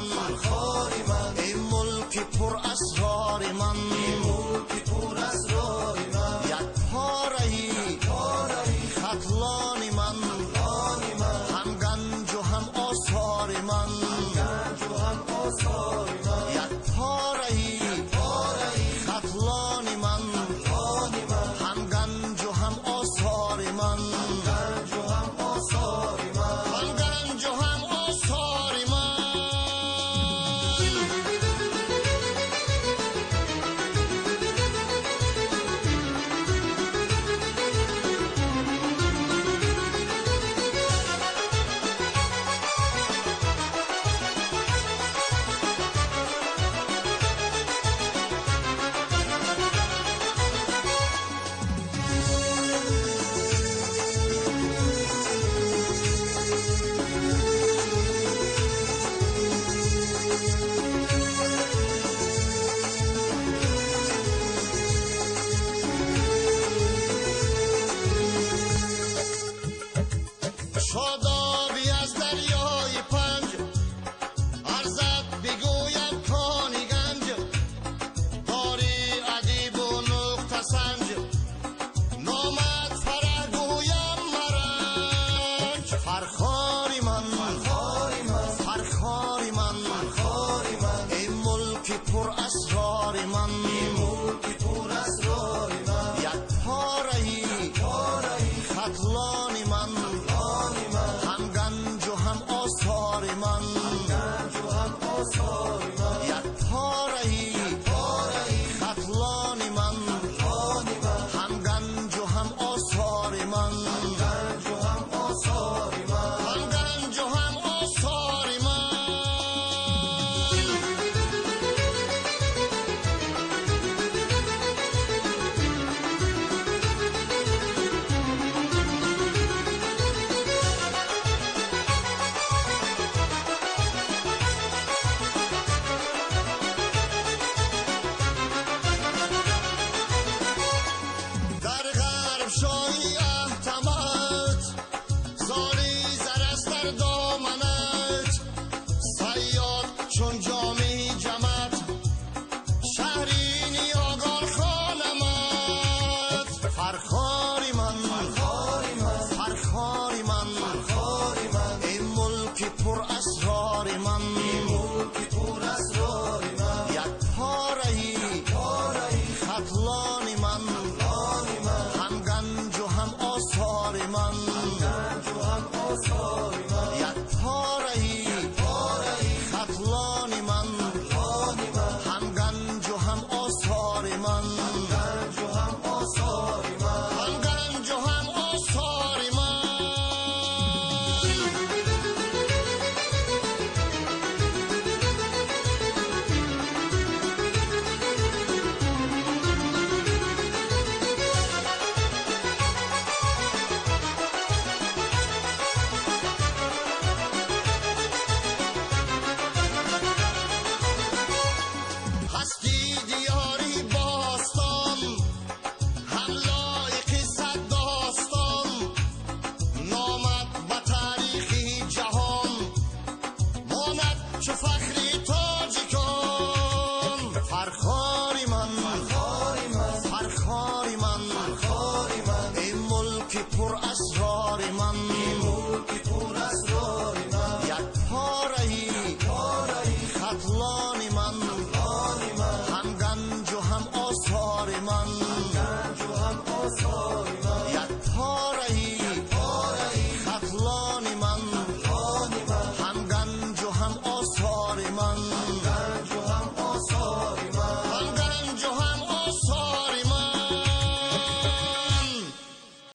من، فرخاری من، این ملک پر اسرار من، این ملک پر اسرار من، یک پاره‌ای خطلان من، هم گنج و هم آثار من، یک پاره‌ای خطلان من، هم گنج و هم آثار من، هم گنج و هم آثار من. شادابی از دریای پنج، ارزد بگویم کانی گنج، داری ادیب و نقطه سنج، نامد فرح گویم مرنج. فرخاری من، فرخاری من، این ملک پر اسرار من، یک پاره‌ای خطلان من، هم گنج و هم آثار من، یک پاره‌ای خطلان من، هم گنج و هم آثار من، هم گنج و هم آثار من. در غرب شاهی احتمت، زاری زرست در دامنت، صیاد چون جامعی جمت، شهری نیاگان خانمت. فرخاری من، فرخاری من، این ملک پر اسرار من، یک پاره‌ای خطلان من، هم گنج و هم آثار من، یک پاره‌ای خطلان من، هم گنج و هم آثار من، هم گنج و هم آثار من. هستی دیاری باستان، هم لایق صد داستان، نامد به تاریخی جهان، ماند چو فخری تاجیکان. فرخاری من، فرخاری من، این ملک پر اسرار من، یک پاره‌ای خطلان